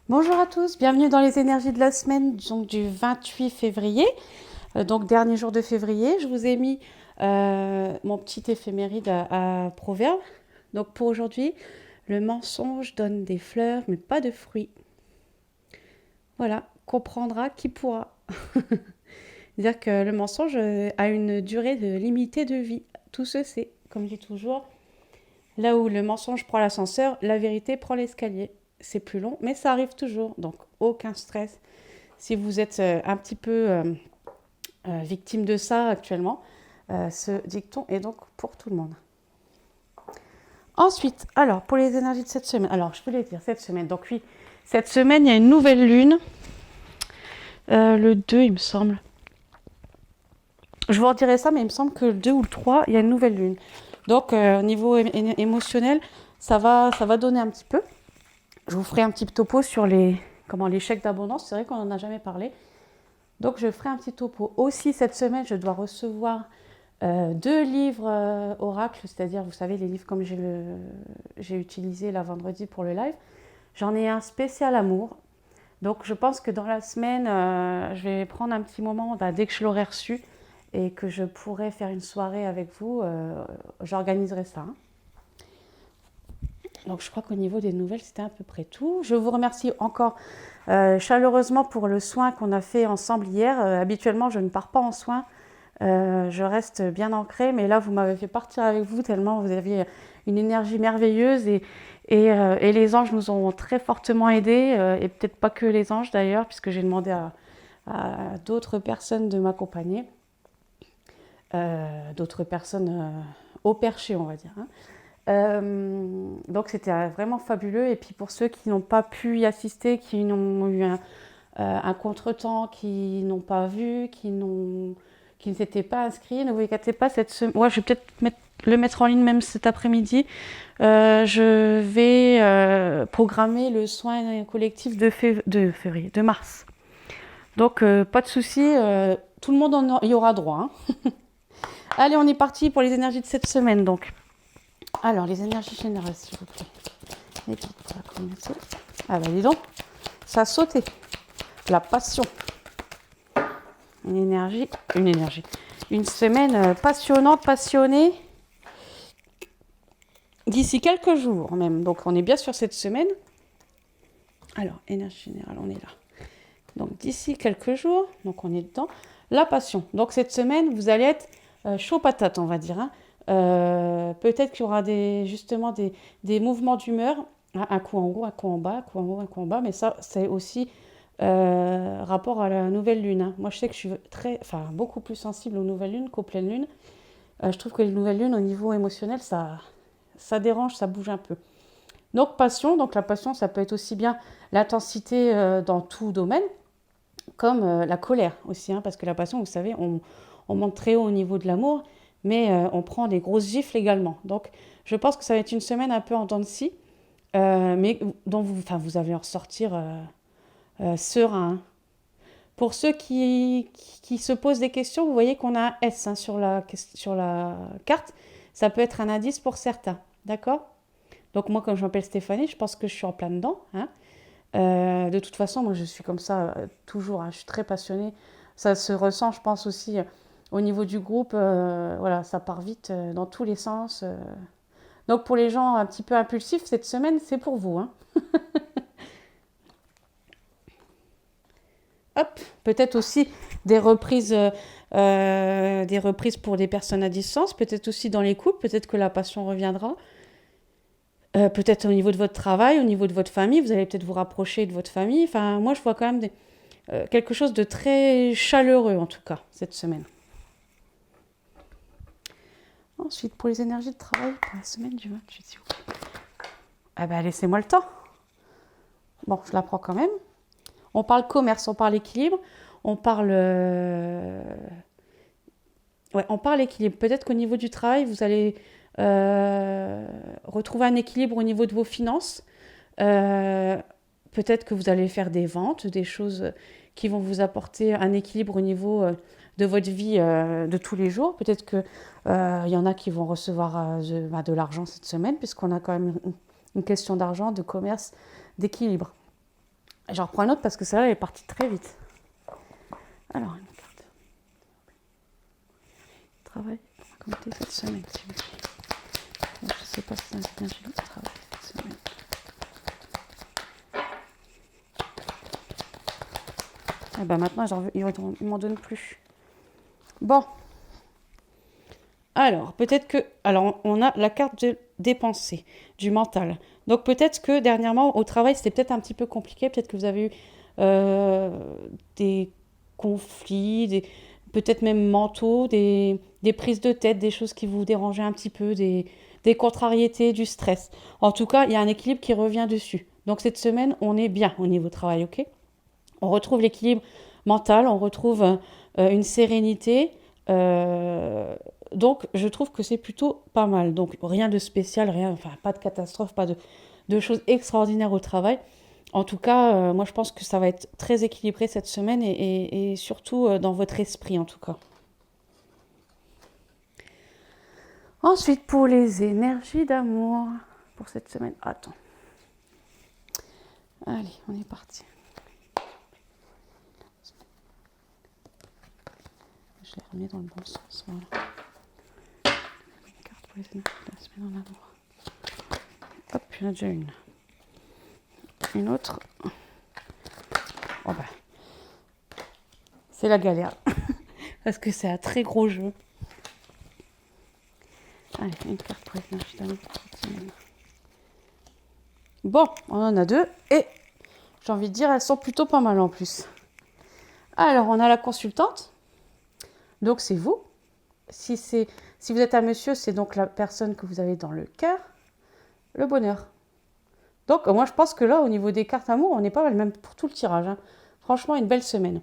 Bonjour à tous, bienvenue dans les énergies de la semaine donc du 28 février, donc dernier jour de février. Je vous ai mis mon petit éphéméride à proverbe. Donc pour aujourd'hui, le mensonge donne des fleurs mais pas de fruits. Voilà, comprendra qui pourra. Dire que le mensonge a une durée limitée de vie. Tout se sait, comme je dis toujours. Là où le mensonge prend l'ascenseur, la vérité prend l'escalier. C'est plus long, mais ça arrive toujours, donc aucun stress. Si vous êtes un petit peu victime de ça actuellement, ce dicton est donc pour tout le monde. Ensuite, alors pour les énergies de cette semaine, alors je peux les dire cette semaine, donc oui, cette semaine il y a une nouvelle lune, le 2 il me semble. Je vous redirai ça, mais il me semble que le 2 ou le 3, il y a une nouvelle lune. Donc au niveau émotionnel, ça va donner un petit peu. Je vous ferai un petit topo sur les chèques d'abondance, c'est vrai qu'on n'en a jamais parlé. Donc je ferai un petit topo. Aussi cette semaine, je dois recevoir 2 livres oracles, c'est-à-dire vous savez les livres comme j'ai utilisé la vendredi pour le live. J'en ai un spécial amour. Donc je pense que dans la semaine, je vais prendre un petit moment dès que je l'aurai reçu et que je pourrai faire une soirée avec vous, j'organiserai ça. Hein. Donc je crois qu'au niveau des nouvelles, c'était à peu près tout. Je vous remercie encore chaleureusement pour le soin qu'on a fait ensemble hier. Habituellement, je ne pars pas en soin. Je reste bien ancrée, mais là, vous m'avez fait partir avec vous tellement vous aviez une énergie merveilleuse et les anges nous ont très fortement aidés, et peut-être pas que les anges d'ailleurs, puisque j'ai demandé à d'autres personnes de m'accompagner, d'autres personnes au perché, on va dire. Hein. Donc c'était vraiment fabuleux. Et puis pour ceux qui n'ont pas pu y assister, qui n'ont eu un contretemps, qui n'ont pas vu, qui ne s'étaient pas inscrits, ne vous inquiétez pas. Cette semaine, ouais, je vais peut-être le mettre en ligne même cet après-midi. Je vais programmer le soin collectif de mars. Donc pas de souci, tout le monde y aura droit. Hein. Allez, on est parti pour les énergies de cette semaine donc. Alors, les énergies générales, s'il vous plaît. Les guides pour la communauté. Ah bah dis donc, ça a sauté. La passion. Une énergie. Une semaine passionnante, passionnée. D'ici quelques jours même. Donc on est bien sur cette semaine. Alors, énergie générale, on est là. Donc d'ici quelques jours, donc on est dedans. La passion. Donc cette semaine, vous allez être chaud patate, on va dire. Hein. Peut-être qu'il y aura justement des mouvements d'humeur, un coup en haut, un coup en bas, un coup en haut, un coup en bas, mais ça c'est aussi rapport à la nouvelle lune. Hein. Moi je sais que je suis beaucoup plus sensible aux nouvelles lunes qu'aux pleines lunes. Je trouve que les nouvelles lunes au niveau émotionnel ça dérange, ça bouge un peu. Donc passion, donc la passion ça peut être aussi bien l'intensité dans tout domaine, comme la colère aussi, hein, parce que la passion, vous savez, on monte très haut au niveau de l'amour, mais on prend des grosses gifles également. Donc, je pense que ça va être une semaine un peu en dents de scie, mais dont vous allez en ressortir serein. Hein. Pour ceux qui se posent des questions, vous voyez qu'on a un S hein, sur la carte. Ça peut être un indice pour certains, d'accord? Donc moi, comme je m'appelle Stéphanie, je pense que je suis en plein dedans. Hein. De toute façon, moi je suis comme ça toujours, hein, je suis très passionnée. Ça se ressent, je pense aussi, au niveau du groupe, voilà, ça part vite dans tous les sens. Donc pour les gens un petit peu impulsifs, cette semaine, c'est pour vous. Hein. Hop, peut-être aussi des reprises pour des personnes à distance, peut-être aussi dans les couples, peut-être que la passion reviendra. Peut-être au niveau de votre travail, au niveau de votre famille, vous allez peut-être vous rapprocher de votre famille. Enfin, moi, je vois quand même quelque chose de très chaleureux, en tout cas, cette semaine. Ensuite, pour les énergies de travail, pour la semaine du 28, s'il vous plaît. Ah ben, laissez-moi le temps. Bon, je la prends quand même. On parle commerce, on parle équilibre, on parle... Ouais, on parle équilibre. Peut-être qu'au niveau du travail, vous allez retrouver un équilibre au niveau de vos finances. Peut-être que vous allez faire des ventes, des choses qui vont vous apporter un équilibre au niveau de votre vie de tous les jours. Peut-être qu'il y en a qui vont recevoir de l'argent cette semaine, puisqu'on a quand même une question d'argent, de commerce, d'équilibre. J'en reprends une autre parce que celle-là, elle est partie très vite. Alors, une carte. Travail pour la communauté cette semaine, s'il vous plaît. Je ne sais pas si c'est un énergie de travail cette semaine. Ah bah maintenant, ils ne m'en donnent plus. Bon. Alors, peut-être que... Alors, on a la carte des pensées, du mental. Donc, peut-être que dernièrement, au travail, c'était peut-être un petit peu compliqué. Peut-être que vous avez eu des conflits, peut-être même mentaux, des prises de tête, des choses qui vous dérangeaient un petit peu, des contrariétés, du stress. En tout cas, il y a un équilibre qui revient dessus. Donc, cette semaine, on est bien au niveau travail, ok? On retrouve l'équilibre mental, on retrouve une sérénité. Donc, je trouve que c'est plutôt pas mal. Donc, rien de spécial, rien, enfin, pas de catastrophe, pas de choses extraordinaires au travail. En tout cas, moi, je pense que ça va être très équilibré cette semaine et surtout dans votre esprit, en tout cas. Ensuite, pour les énergies d'amour, pour cette semaine. Attends. Allez, on est parti. Je l'ai remis dans le bon sens. Voilà. Une carte pour les énergies de la semaine en amour. Hop, il y en a déjà une. Une autre. Oh bah. C'est la galère. Parce que c'est un très gros jeu. Allez, une carte pour les énergies d'amour pour cette semaine. Bon, on en a deux. Et j'ai envie de dire, elles sont plutôt pas mal en plus. Alors, on a la consultante. Donc, c'est vous. Si vous êtes un monsieur, c'est donc la personne que vous avez dans le cœur. Le bonheur. Donc, moi, je pense que là, au niveau des cartes amour, on est pas mal, même pour tout le tirage. Hein. Franchement, une belle semaine.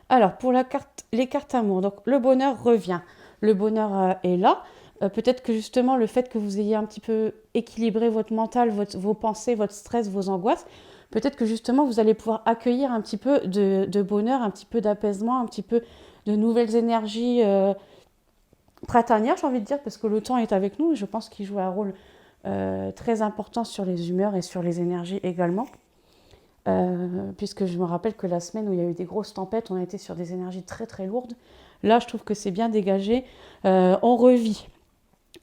Alors, pour les cartes amour, donc le bonheur revient. Le bonheur est là. Peut-être que justement, le fait que vous ayez un petit peu équilibré votre mental, vos pensées, votre stress, vos angoisses, peut-être que justement, vous allez pouvoir accueillir un petit peu de bonheur, un petit peu d'apaisement, un petit peu de nouvelles énergies printanières, j'ai envie de dire, parce que le temps est avec nous et je pense qu'il joue un rôle très important sur les humeurs et sur les énergies également. Puisque je me rappelle que la semaine où il y a eu des grosses tempêtes, on a été sur des énergies très très lourdes. Là, je trouve que c'est bien dégagé. On revit.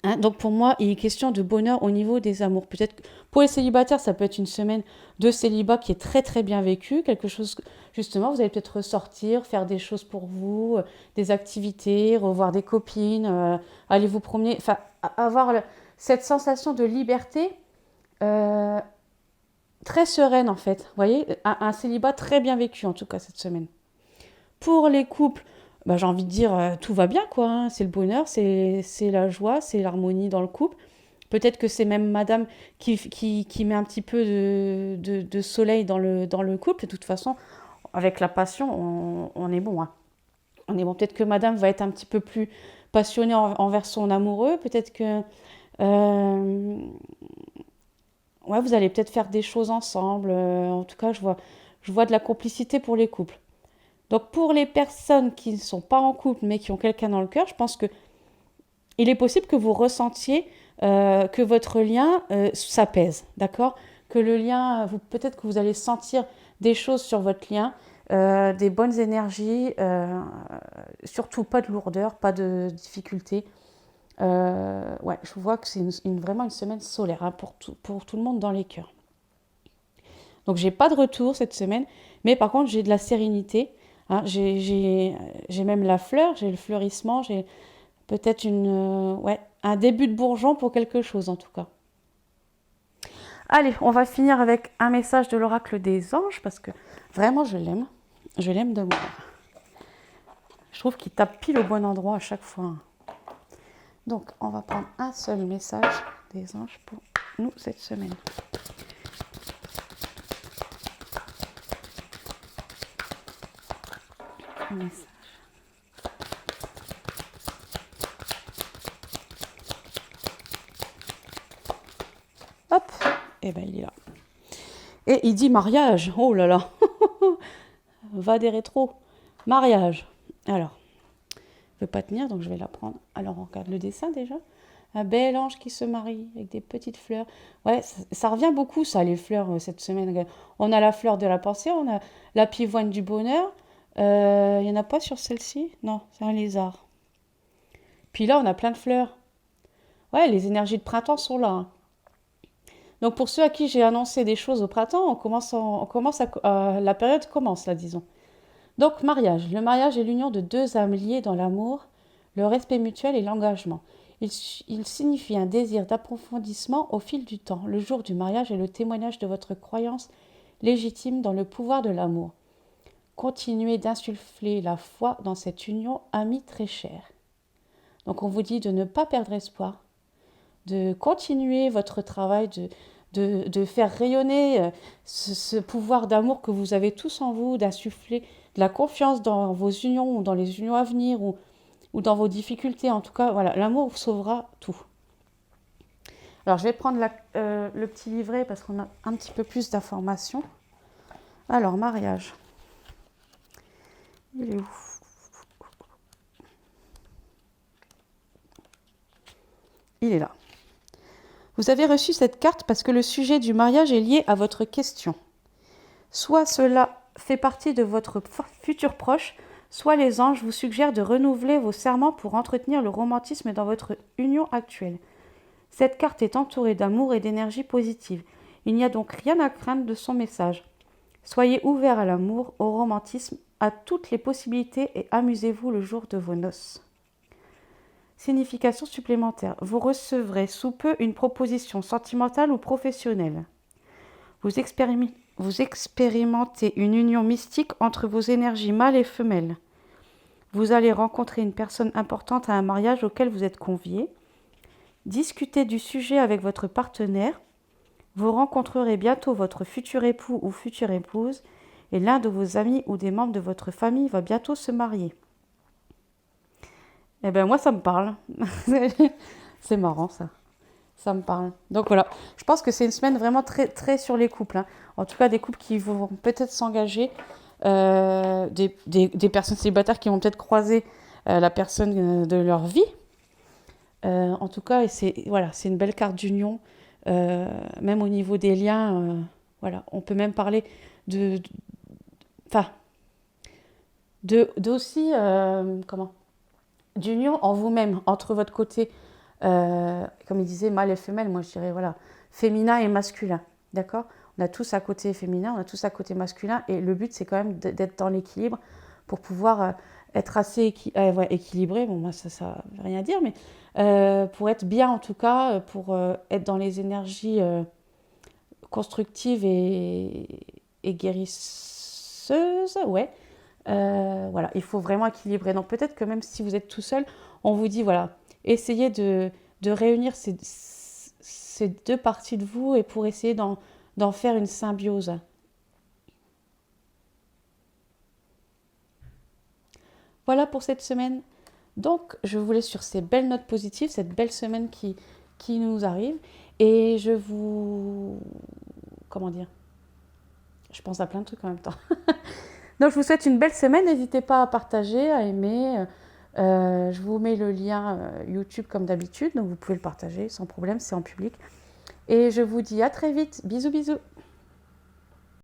Hein, donc pour moi, il est question de bonheur au niveau des amours. Peut-être que pour les célibataires, ça peut être une semaine de célibat qui est très très bien vécue. Quelque chose, justement, vous allez peut-être ressortir, faire des choses pour vous, des activités, revoir des copines, aller vous promener. Enfin, avoir cette sensation de liberté très sereine en fait. Vous voyez, un célibat très bien vécu en tout cas cette semaine. Pour les couples, bah, j'ai envie de dire tout va bien quoi. Hein. C'est le bonheur, c'est la joie, c'est l'harmonie dans le couple. Peut-être que c'est même madame qui met un petit peu de soleil dans le couple. De toute façon, avec la passion, on est bon. Hein. On est bon. Peut-être que madame va être un petit peu plus passionnée envers son amoureux. Peut-être que ouais, vous allez peut-être faire des choses ensemble. En tout cas, je vois de la complicité pour les couples. Donc pour les personnes qui ne sont pas en couple mais qui ont quelqu'un dans le cœur, je pense que il est possible que vous ressentiez que votre lien s'apaise, d'accord? Que le lien, peut-être que vous allez sentir des choses sur votre lien, des bonnes énergies, surtout pas de lourdeur, pas de difficultés. Ouais, je vois que c'est vraiment une semaine solaire hein, pour tout le monde dans les cœurs. Donc j'ai pas de retour cette semaine, mais par contre j'ai de la sérénité. Hein, j'ai même la fleur, j'ai le fleurissement, j'ai peut-être ouais, un début de bourgeon pour quelque chose en tout cas. Allez, on va finir avec un message de l'oracle des anges parce que vraiment je l'aime. Je l'aime d'amour. Je trouve qu'il tape pile au bon endroit à chaque fois. Donc on va prendre un seul message des anges pour nous cette semaine. Un message. Hop, et ben il est là. Et il dit mariage. Oh là là. Va des rétros. Mariage. Alors, je ne peux pas tenir, donc je vais la prendre. Alors, on regarde le dessin déjà. Un bel ange qui se marie avec des petites fleurs. Ouais, ça revient beaucoup, ça, les fleurs, cette semaine. On a la fleur de la pensée, on a la pivoine du bonheur. Il n'y en a pas sur celle-ci? Non, c'est un lézard. Puis là, on a plein de fleurs. Ouais, les énergies de printemps sont là, hein. Donc pour ceux à qui j'ai annoncé des choses au printemps, la période commence là, disons. Donc mariage. Le mariage est l'union de deux âmes liées dans l'amour, le respect mutuel et l'engagement. Il signifie un désir d'approfondissement au fil du temps. Le jour du mariage est le témoignage de votre croyance légitime dans le pouvoir de l'amour. Continuez d'insuffler la foi dans cette union, amis très chers. Donc on vous dit de ne pas perdre espoir, de continuer votre travail, de faire rayonner ce pouvoir d'amour que vous avez tous en vous, d'insuffler de la confiance dans vos unions ou dans les unions à venir ou dans vos difficultés. En tout cas, voilà, l'amour sauvera tout. Alors, je vais prendre le petit livret parce qu'on a un petit peu plus d'informations. Alors, mariage. Il est où? Il est là. Vous avez reçu cette carte parce que le sujet du mariage est lié à votre question. Soit cela fait partie de votre futur proche, soit les anges vous suggèrent de renouveler vos serments pour entretenir le romantisme dans votre union actuelle. Cette carte est entourée d'amour et d'énergie positive. Il n'y a donc rien à craindre de son message. Soyez ouverts à l'amour, au romantisme, à toutes les possibilités et amusez-vous le jour de vos noces. Signification supplémentaire. Vous recevrez sous peu une proposition sentimentale ou professionnelle. Vous expérimentez une union mystique entre vos énergies mâles et femelles. Vous allez rencontrer une personne importante à un mariage auquel vous êtes conviés. Discutez du sujet avec votre partenaire. Vous rencontrerez bientôt votre futur époux ou future épouse et l'un de vos amis ou des membres de votre famille va bientôt se marier. Eh bien, moi, ça me parle. C'est marrant, ça. Ça me parle. Donc voilà, je pense que c'est une semaine vraiment très, très sur les couples, hein. En tout cas, des couples qui vont peut-être s'engager, des personnes célibataires qui vont peut-être croiser la personne de leur vie. En tout cas, c'est une belle carte d'union, même au niveau des liens. Voilà, on peut même parler d'aussi, d'union en vous-même, entre votre côté, comme il disait, mâle et femelle, moi je dirais, voilà, féminin et masculin, d'accord? On a tous un côté féminin, on a tous un côté masculin, et le but c'est quand même d'être dans l'équilibre pour pouvoir être assez équilibré, bon moi ça veut rien dire, mais pour être bien en tout cas, pour être dans les énergies constructives et guérisseuses, ouais. Voilà, il faut vraiment équilibrer. Donc peut-être que même si vous êtes tout seul, on vous dit, voilà, essayez de réunir ces deux parties de vous et pour essayer d'en faire une symbiose. Voilà pour cette semaine. Donc, je vous laisse sur ces belles notes positives, cette belle semaine qui nous arrive. Et je vous... Comment dire? Je pense à plein de trucs en même temps. Donc, je vous souhaite une belle semaine. N'hésitez pas à partager, à aimer. Je vous mets le lien YouTube comme d'habitude. Donc, vous pouvez le partager sans problème, c'est en public. Et je vous dis à très vite. Bisous, bisous.